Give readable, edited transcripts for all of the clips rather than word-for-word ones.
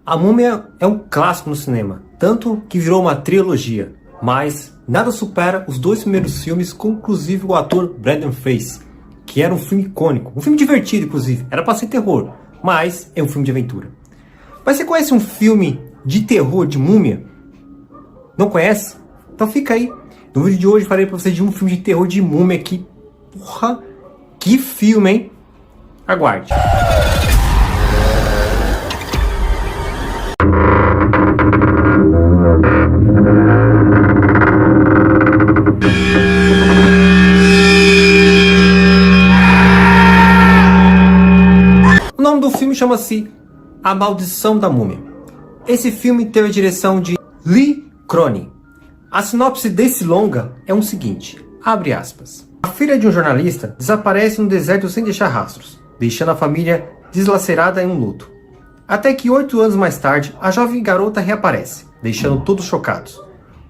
A Múmia é um clássico no cinema, tanto que virou uma trilogia, mas nada supera os dois primeiros filmes, com inclusive o ator Brendan Fraser, que era um filme icônico, um filme divertido inclusive, era para ser terror, mas é um filme de aventura. Mas você conhece um filme de terror de múmia? Não conhece? Então fica aí. No vídeo de hoje falei para você de um filme de terror de múmia que, porra, que filme, hein? Aguarde. O nome do filme chama-se A Maldição da Múmia. Esse filme teve a direção de Lee Cronin. A sinopse desse longa é o seguinte, abre aspas. A filha de um jornalista desaparece no deserto sem deixar rastros, deixando a família deslacerada em um luto. Até que 8 anos mais tarde, a jovem garota reaparece, deixando todos chocados.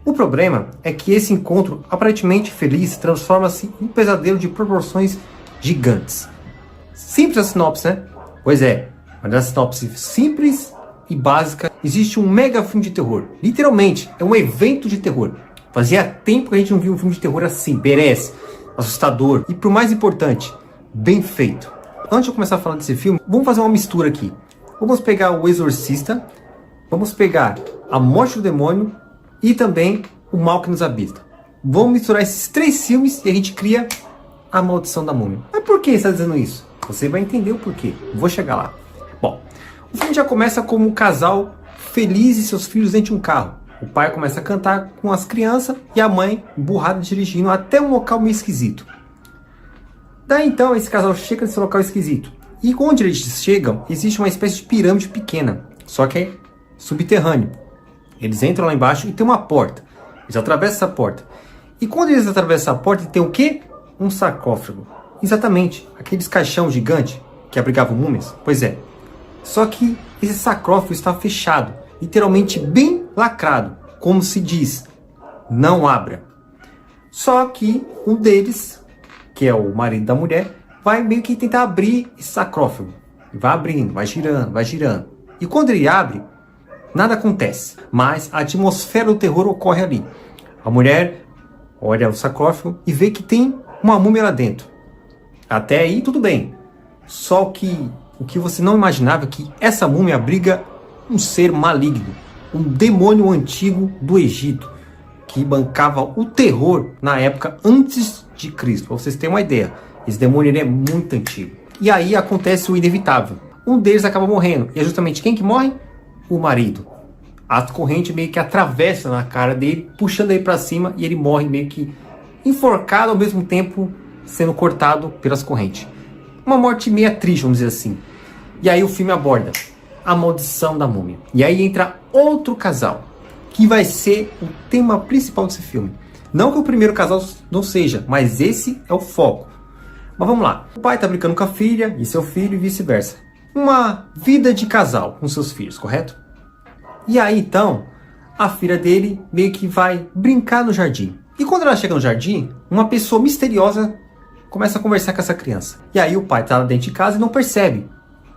O problema é que esse encontro aparentemente feliz transforma-se em um pesadelo de proporções gigantes. Simples a sinopse, né? Pois é, mas na sinopse simples e básica existe um mega filme de terror. Literalmente, é um evento de terror. Fazia tempo que a gente não via um filme de terror assim, merece, assustador e, por mais importante, bem feito. Antes de eu começar a falar desse filme, vamos fazer uma mistura aqui. Vamos pegar O Exorcista, vamos pegar A Morte do Demônio e também O Mal que Nos Habita. Vamos misturar esses 3 filmes e a gente cria A Maldição da Múmia. Mas por que você está dizendo isso? Você vai entender o porquê. Vou chegar lá. Bom, o filme já começa como um casal feliz e seus filhos dentro de um carro. O pai começa a cantar com as crianças e a mãe emburrada dirigindo até um local meio esquisito. Daí então esse casal chega nesse local esquisito. E onde eles chegam, existe uma espécie de pirâmide pequena, só que é subterrâneo. Eles entram lá embaixo e tem uma porta. Eles atravessam essa porta. E quando eles atravessam a porta, tem o quê? Um sarcófago. Exatamente, aqueles caixão gigante que abrigavam múmias. Pois é. Só que esse sarcófago está fechado, literalmente bem lacrado, como se diz, não abra. Só que um deles, que é o marido da mulher, vai meio que tentar abrir esse sarcófago. Vai abrindo, vai girando, vai girando. E quando ele abre, nada acontece. Mas a atmosfera do terror ocorre ali. A mulher olha o sarcófago e vê que tem uma múmia lá dentro. Até aí tudo bem. Só que o que você não imaginava é que essa múmia abriga um ser maligno. Um demônio antigo do Egito. Que bancava o terror na época antes de Cristo. Para vocês terem uma ideia. Esse demônio ele é muito antigo. E aí acontece o inevitável. Um deles acaba morrendo. E é justamente quem que morre? O marido. A corrente meio que atravessa na cara dele, puxando ele para cima. E ele morre meio que enforcado, ao mesmo tempo sendo cortado pelas correntes. Uma morte meio triste, vamos dizer assim. E aí o filme aborda a maldição da múmia. E aí entra outro casal, que vai ser o tema principal desse filme. Não que o primeiro casal não seja, mas esse é o foco. Mas vamos lá. O pai está brincando com a filha e seu filho e vice-versa. Uma vida de casal com seus filhos, correto? E aí então, a filha dele meio que vai brincar no jardim. E quando ela chega no jardim, uma pessoa misteriosa começa a conversar com essa criança. E aí o pai está lá dentro de casa e não percebe.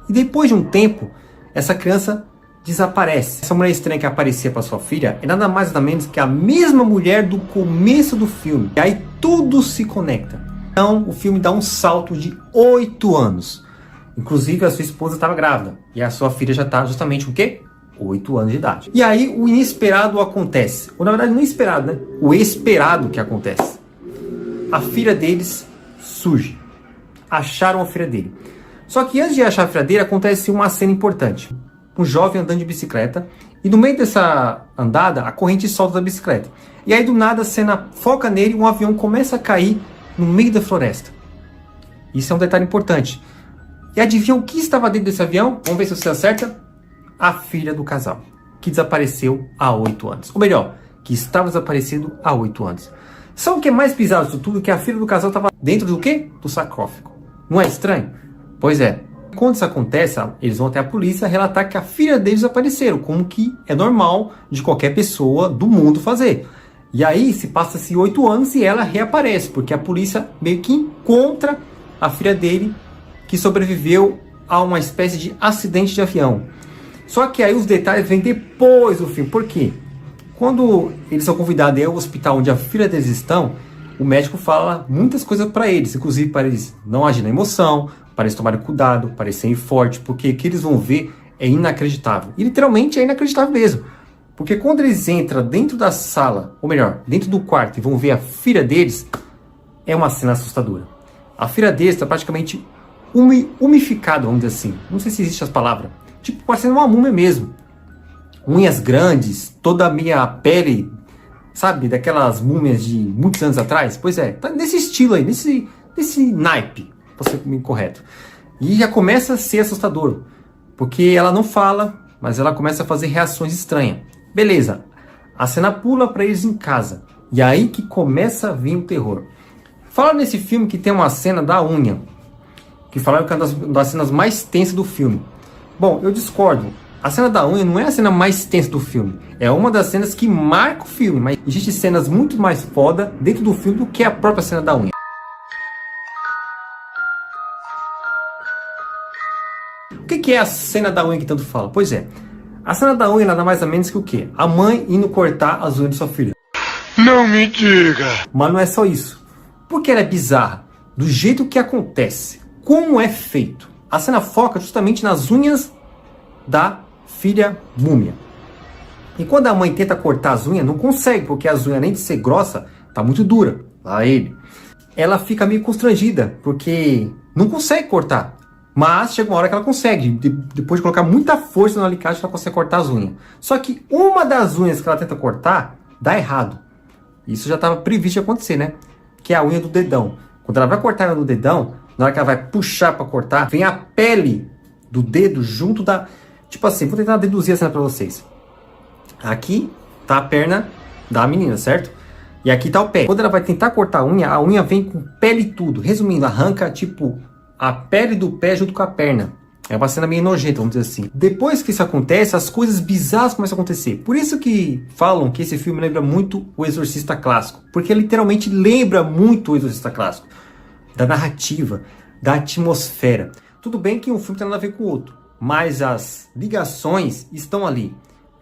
E depois de um tempo, essa criança desaparece. Essa mulher estranha que aparecia para sua filha é nada mais nada menos que a mesma mulher do começo do filme. E aí tudo se conecta. Então o filme dá um salto de 8 anos. Inclusive a sua esposa estava grávida. E a sua filha já está justamente o quê? 8 anos de idade. E aí o inesperado acontece. Ou na verdade não esperado, né? O esperado que acontece. A filha deles surge. Acharam a filha dele. Só que antes de achar a filha dele, acontece uma cena importante. Um jovem andando de bicicleta. E no meio dessa andada, a corrente solta da bicicleta. E aí do nada a cena foca nele e um avião começa a cair no meio da floresta. Isso é um detalhe importante. E adivinha o que estava dentro desse avião? Vamos ver se você acerta. A filha do casal, que desapareceu há 8 anos. Ou melhor, que estava desaparecido há 8 anos. Sabe o que é mais bizarro disso tudo? Que a filha do casal estava dentro do quê? Do sarcófago. Não é estranho? Pois é. Quando isso acontece, eles vão até a polícia relatar que a filha deles desapareceram, como que é normal de qualquer pessoa do mundo fazer. E aí se passa-se 8 anos e ela reaparece, porque a polícia meio que encontra a filha dele, que sobreviveu a uma espécie de acidente de avião. Só que aí os detalhes vêm depois do filme. Por quê? Quando eles são convidados ao hospital onde a filha deles estão, o médico fala muitas coisas para eles, inclusive para eles não agirem na emoção, para eles tomarem cuidado, para eles serem fortes, porque o que eles vão ver é inacreditável. E literalmente é inacreditável mesmo. Porque quando eles entram dentro da sala, ou melhor, dentro do quarto e vão ver a filha deles, é uma cena assustadora. A filha deles está praticamente umificada, vamos dizer assim. Não sei se existe as palavras. Tipo, parecendo uma múmia mesmo. Unhas grandes, toda a minha pele, sabe? Daquelas múmias de muitos anos atrás. Pois é, tá nesse estilo aí, nesse naipe, pra ser incorreto. E já começa a ser assustador. Porque ela não fala, mas ela começa a fazer reações estranhas. Beleza, a cena pula para eles em casa. E aí que começa a vir o terror. Fala nesse filme que tem uma cena da unha, que falaram que é uma das cenas mais tensas do filme. Bom, eu discordo. A cena da unha não é a cena mais tensa do filme. É uma das cenas que marca o filme. Mas existem cenas muito mais foda dentro do filme do que a própria cena da unha. O que é a cena da unha que tanto fala? Pois é, a cena da unha nada mais ou menos que o quê? A mãe indo cortar as unhas de sua filha. Não me diga! Mas não é só isso. Porque ela é bizarra. Do jeito que acontece. Como é feito. A cena foca justamente nas unhas da filha múmia. E quando a mãe tenta cortar as unhas, não consegue. Porque as unhas, além de ser grossa, tá muito dura. Lá ele. Ela fica meio constrangida. Porque não consegue cortar. Mas chega uma hora que ela consegue. Depois de colocar muita força no alicate, ela consegue cortar as unhas. Só que uma das unhas que ela tenta cortar, dá errado. Isso já estava previsto de acontecer, né? Que é a unha do dedão. Quando ela vai cortar a unha do dedão, na hora que ela vai puxar para cortar, vem a pele do dedo junto da... Tipo assim, vou tentar deduzir a cena para vocês. Aqui tá a perna da menina, certo? E aqui tá o pé. Quando ela vai tentar cortar a unha vem com pele e tudo. Resumindo, arranca, tipo, a pele do pé junto com a perna. É uma cena meio nojenta, vamos dizer assim. Depois que isso acontece, as coisas bizarras começam a acontecer. Por isso que falam que esse filme lembra muito O Exorcista Clássico. Porque literalmente lembra muito O Exorcista Clássico. Da narrativa, da atmosfera. Tudo bem que um filme tem nada a ver com o outro. Mas as ligações estão ali.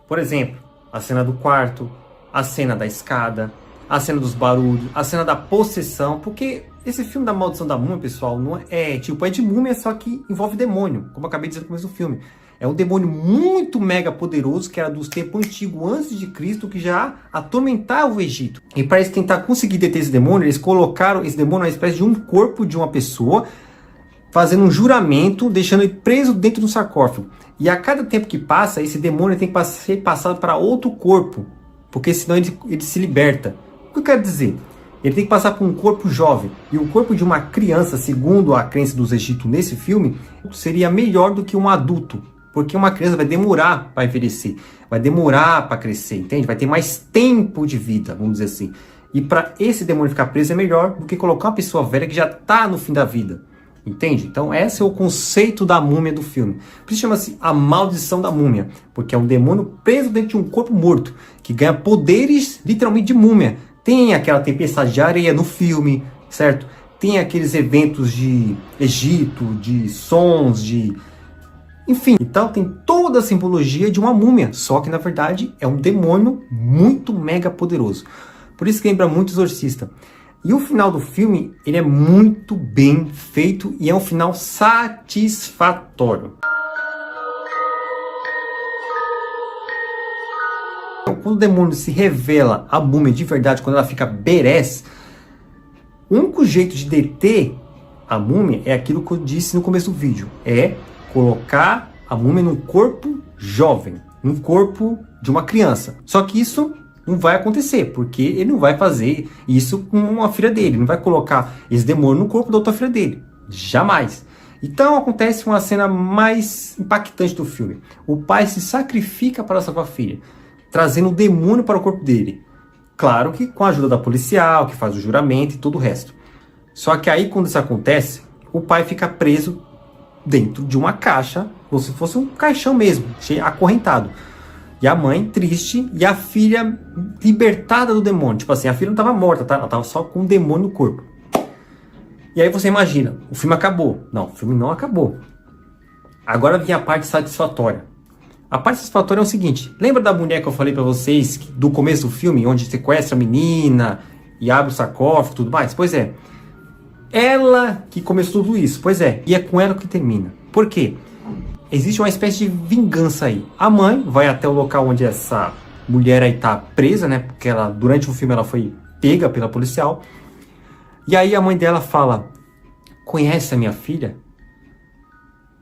Por exemplo, a cena do quarto, a cena da escada, a cena dos barulhos, a cena da possessão. Porque esse filme da Maldição da Múmia, pessoal, não é tipo, é de múmia, só que envolve demônio, como eu acabei de dizer no começo do filme. É um demônio muito mega poderoso, que era dos tempos antigos, antes de Cristo, que já atormentava o Egito. E para eles tentar conseguir deter esse demônio, eles colocaram esse demônio na espécie de um corpo de uma pessoa, fazendo um juramento, deixando ele preso dentro do sarcófago. E a cada tempo que passa, esse demônio tem que ser passado para outro corpo, porque senão ele se liberta. O que eu quero dizer? Ele tem que passar por um corpo jovem. E o corpo de uma criança, segundo a crença dos egípcios nesse filme, seria melhor do que um adulto. Porque uma criança vai demorar para envelhecer. Vai demorar para crescer, entende? Vai ter mais tempo de vida, vamos dizer assim. E para esse demônio ficar preso é melhor do que colocar uma pessoa velha que já está no fim da vida. Entende? Então esse é o conceito da múmia do filme. Por isso chama-se A Maldição da Múmia. Porque é um demônio preso dentro de um corpo morto. Que ganha poderes literalmente de múmia. Tem aquela tempestade de areia no filme, certo? Tem aqueles eventos de Egito, de sons, de... Enfim, então tem toda a simbologia de uma múmia. Só que na verdade é um demônio muito mega poderoso. Por isso que lembra muito Exorcista. E o final do filme, ele é muito bem feito e é um final satisfatório. Quando o demônio se revela a múmia de verdade, quando ela fica badass, o único jeito de deter a múmia é aquilo que eu disse no começo do vídeo. É colocar a múmia num corpo jovem, num corpo de uma criança. Só que isso não vai acontecer, porque ele não vai fazer isso com a filha dele. Não vai colocar esse demônio no corpo da outra filha dele. Jamais. Então acontece uma cena mais impactante do filme. O pai se sacrifica para salvar a filha, trazendo o demônio para o corpo dele. Claro que com a ajuda da policial, que faz o juramento e todo o resto. Só que aí quando isso acontece, o pai fica preso dentro de uma caixa, como se fosse um caixão mesmo, acorrentado. E a mãe triste e a filha libertada do demônio. Tipo assim, a filha não estava morta, tá? Ela estava só com um demônio no corpo. E aí você imagina, o filme acabou. Não, o filme não acabou. Agora vem a parte satisfatória. A parte satisfatória é o seguinte, lembra da mulher que eu falei pra vocês do começo do filme, onde sequestra a menina e abre o sarcófago e tudo mais? Pois é, ela que começou tudo isso, pois é, e é com ela que termina. Por quê? Existe uma espécie de vingança aí. A mãe vai até o local onde essa mulher aí tá presa, né? Porque ela, durante o filme ela foi pega pela policial. E aí a mãe dela fala, conhece a minha filha?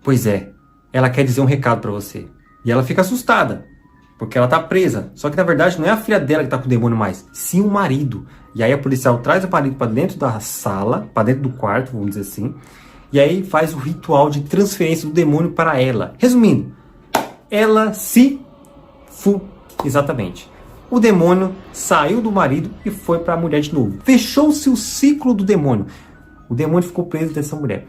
Pois é, ela quer dizer um recado pra você. E ela fica assustada, porque ela tá presa. Só que na verdade não é a filha dela que tá com o demônio mais, sim o marido. E aí a policial traz o marido pra dentro da sala, pra dentro do quarto, vamos dizer assim. E aí faz o ritual de transferência do demônio para ela. Resumindo, ela exatamente. O demônio saiu do marido e foi para a mulher de novo. Fechou-se o ciclo do demônio. O demônio ficou preso dessa mulher.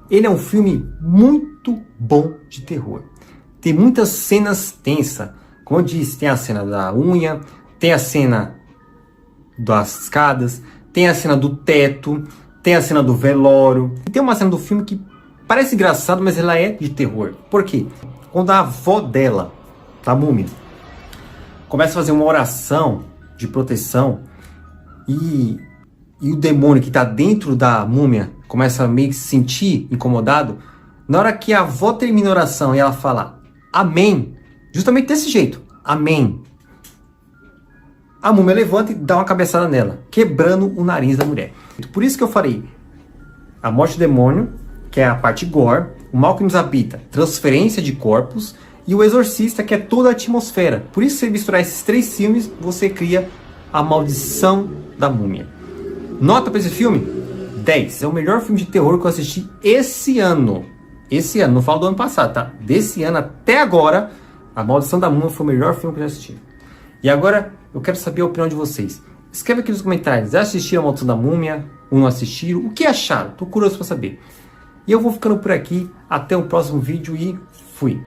Ele é um filme muito bom de terror. Tem muitas cenas tensas. Como eu disse, tem a cena da unha, tem a cena das escadas, tem a cena do teto, tem a cena do velório. E tem uma cena do filme que parece engraçado, mas ela é de terror. Por quê? Quando a avó dela, da múmia, começa a fazer uma oração de proteção e o demônio que está dentro da múmia começa a meio que se sentir incomodado, na hora que a avó termina a oração e ela fala amém, justamente desse jeito, amém, a múmia levanta e dá uma cabeçada nela, quebrando o nariz da mulher. Por isso que eu falei, a morte do demônio, que é a parte gore, o mal que nos habita, transferência de corpos, e o exorcista, que é toda a atmosfera. Por isso, se você misturar esses três filmes, você cria a maldição da múmia. Nota para esse filme? 10. É o melhor filme de terror que eu assisti esse ano. Esse ano, não falo do ano passado, tá? Desse ano até agora, A Maldição da Múmia foi o melhor filme que eu já assisti. E agora, eu quero saber a opinião de vocês. Escreve aqui nos comentários, já assistiram A Maldição da Múmia? Ou não assistiram? O que acharam? Tô curioso para saber. E eu vou ficando por aqui. Até o próximo vídeo e fui!